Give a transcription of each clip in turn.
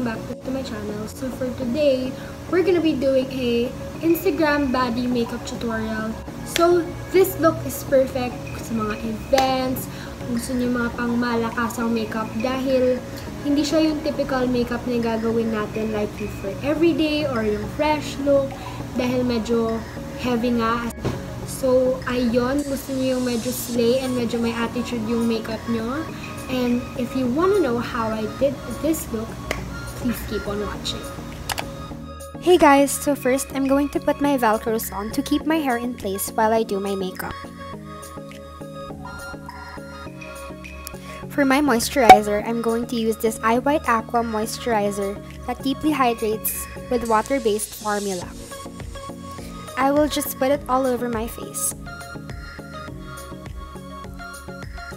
back to my channel. So for today, we're gonna be doing a Instagram baddie makeup tutorial. So this look is perfect sa mga events, kung gusto niyo mga pang malakasang makeup dahil hindi siya yung typical makeup na gagawin natin like yung for everyday or yung fresh look dahil medyo heavy nga. So ayun, gusto niyo yung medyo slay and medyo may attitude yung makeup nyo. And if you want to know how I did this look, please keep on watching. Hey guys, so first I'm going to put my velcros on to keep my hair in place while I do my makeup. For my moisturizer, I'm going to use this Eye White Aqua Moisturizer that deeply hydrates with water-based formula. I will just put it all over my face.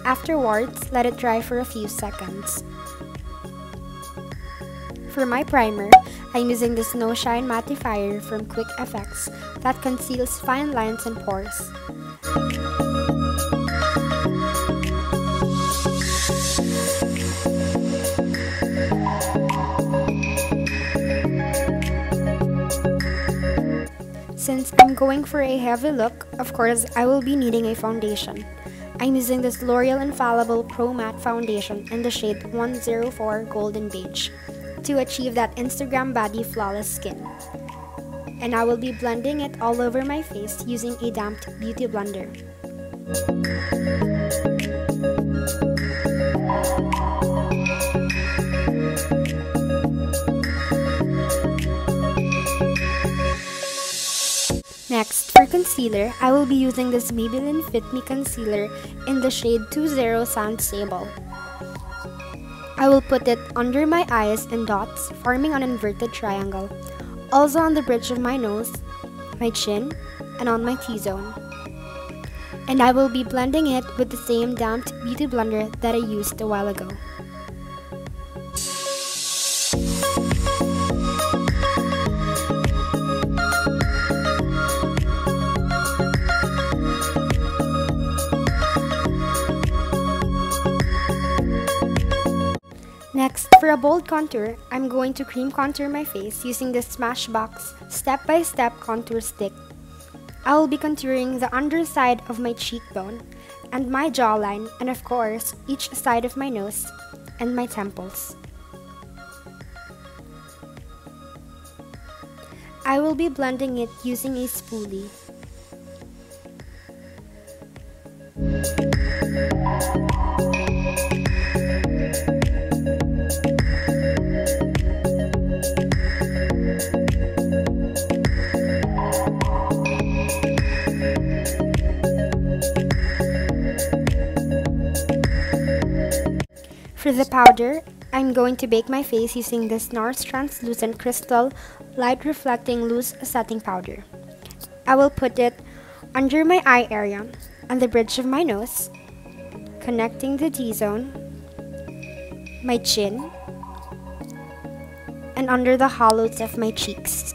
Afterwards, let it dry for a few seconds. For my primer, I'm using this No Shine Mattifier from Quick Effects that conceals fine lines and pores. Since I'm going for a heavy look, of course, I will be needing a foundation. I'm using this L'Oreal Infallible Pro Matte Foundation in the shade 104 Golden Beige to achieve that Instagram baddie flawless skin. And I will be blending it all over my face using a damped beauty blender. Next, for concealer, I will be using this Maybelline Fit Me Concealer in the shade 20 Sand Sable. I will put it under my eyes in dots, forming an inverted triangle, also on the bridge of my nose, my chin, and on my T-zone. And I will be blending it with the same damped beauty blender that I used a while ago. Next, for a bold contour, I'm going to cream contour my face using the Smashbox step-by-step contour stick. I will be contouring the underside of my cheekbone and my jawline, and of course, each side of my nose and my temples. I will be blending it using a spoolie. For the powder, I'm going to bake my face using this NARS Translucent Crystal Light Reflecting Loose Setting Powder. I will put it under my eye area, on the bridge of my nose, connecting the T-zone, my chin, and under the hollows of my cheeks.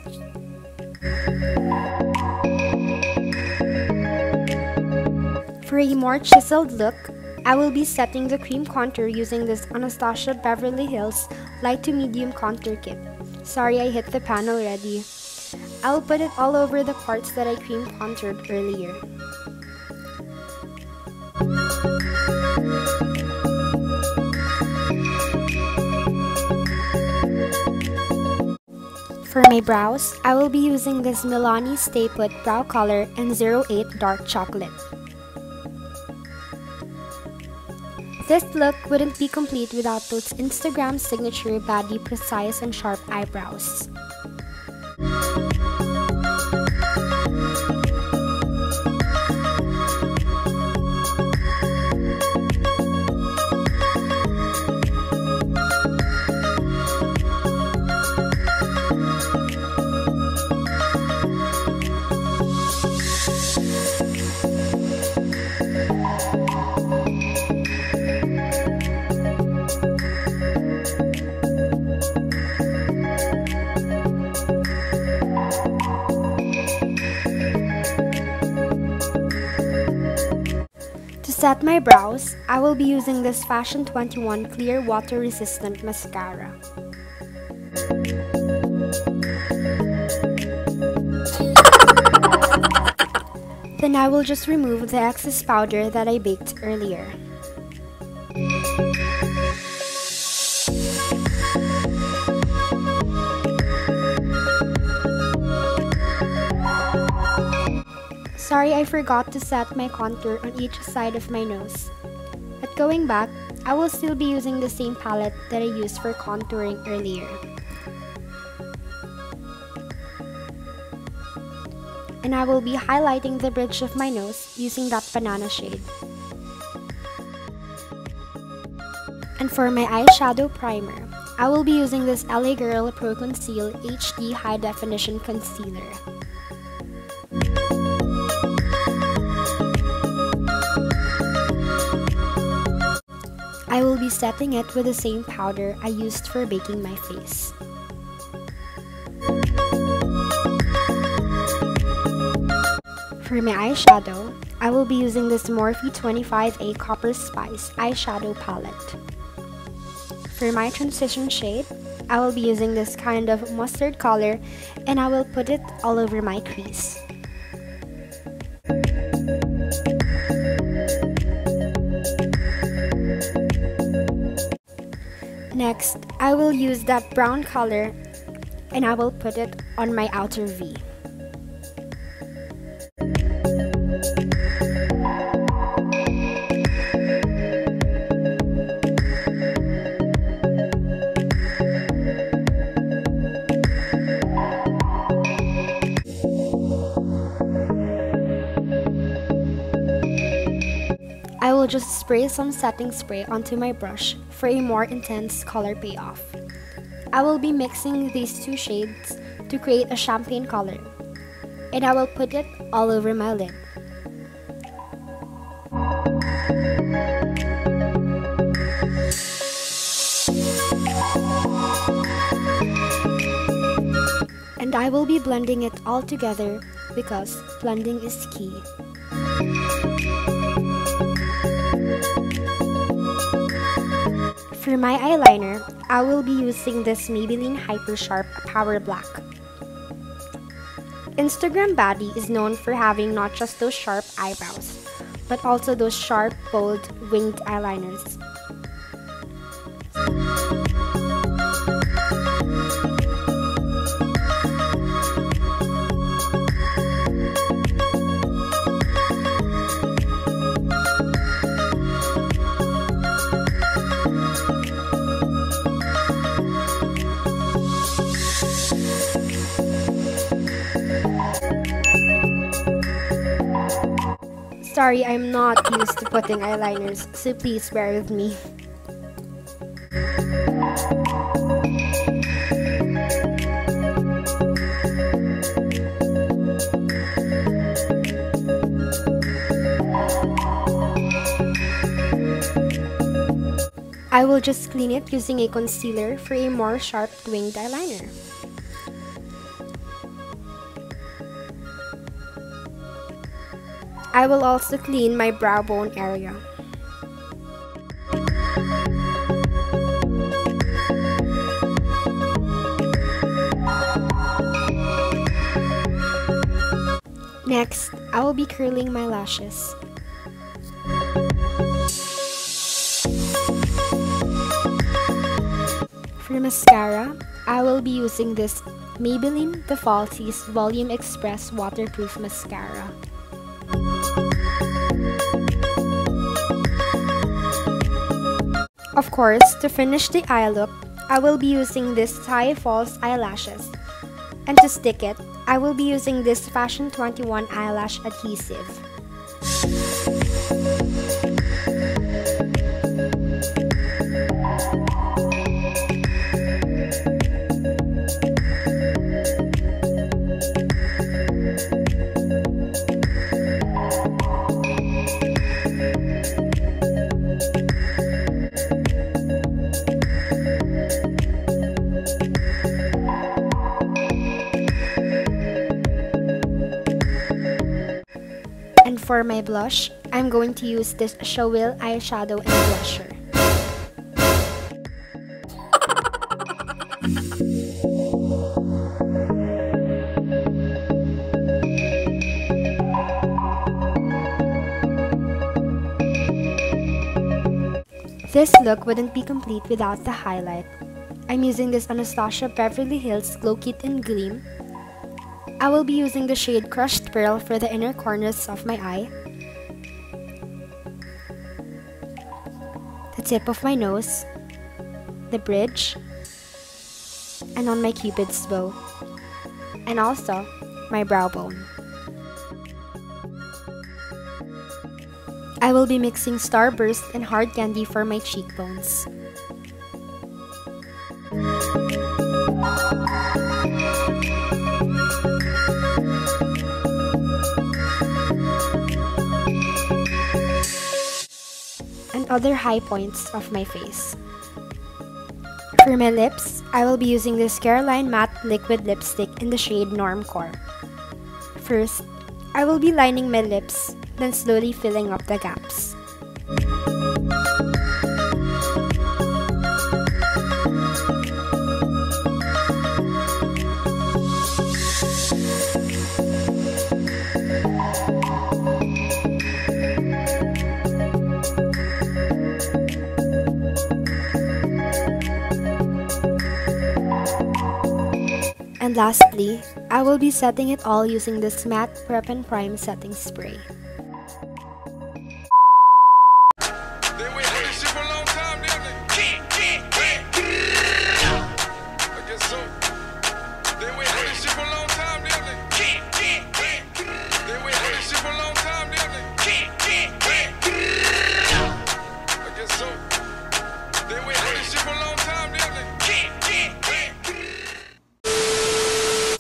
For a more chiseled look, I will be setting the cream contour using this Anastasia Beverly Hills Light to Medium Contour Kit. Sorry, I hit the pan already. I'll put it all over the parts that I cream contoured earlier. For my brows, I will be using this Milani Stay Put Brow Color in 08 Dark Chocolate. This look wouldn't be complete without those Instagram signature baddie precise and sharp eyebrows. set my brows, I will be using this Fashion 21 Clear Water Resistant Mascara. Then I will just remove the excess powder that I baked earlier. Sorry, I forgot to set my contour on each side of my nose. But going back, I will still be using the same palette that I used for contouring earlier. And I will be highlighting the bridge of my nose using that banana shade. And for my eyeshadow primer, I will be using this LA Girl Pro Conceal HD High Definition Concealer. I will be setting it with the same powder I used for baking my face. For my eyeshadow, I will be using this Morphe 25A Copper Spice eyeshadow palette. For my transition shade, I will be using this kind of mustard color and I will put it all over my crease. Next, I will use that brown color and I will put it on my outer V. I will just spray some setting spray onto my brush for a more intense color payoff. I will be mixing these two shades to create a champagne color, and I will put it all over my lid. And I will be blending it all together because blending is key. For my eyeliner, I will be using this Maybelline Hyper Sharp Power Black. Instagram Baddie is known for having not just those sharp eyebrows, but also those sharp, bold, winged eyeliners. Sorry, I'm not used to putting eyeliners, so please bear with me. I will just clean it using a concealer for a more sharp winged eyeliner. I will also clean my brow bone area. Next, I will be curling my lashes. For mascara, I will be using this Maybelline The Falsies Volume Express Waterproof Mascara. Of course, to finish the eye look, I will be using this Thai False eyelashes. And to stick it, I will be using this Fashion 21 eyelash adhesive. And for my blush, I'm going to use this Showil eyeshadow and blusher. This look wouldn't be complete without the highlight. I'm using this Anastasia Beverly Hills Glow Kit in Gleam. I will be using the shade Crushed Pearl for the inner corners of my eye, the tip of my nose, the bridge, and on my cupid's bow, and also my brow bone. I will be mixing Starburst and Hard Candy for my cheekbones. And other high points of my face. For my lips, I will be using this Caroline Matte Liquid Lipstick in the shade Normcore. First, I will be lining my lips, then slowly filling up the gaps. And lastly, I will be setting it all using this matte Prep and Prime setting spray.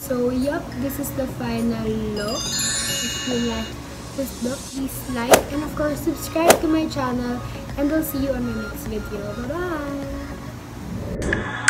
So yup, this is the final look. If you like this look, please like and of course subscribe to my channel, and I'll see you on my next video. Bye bye!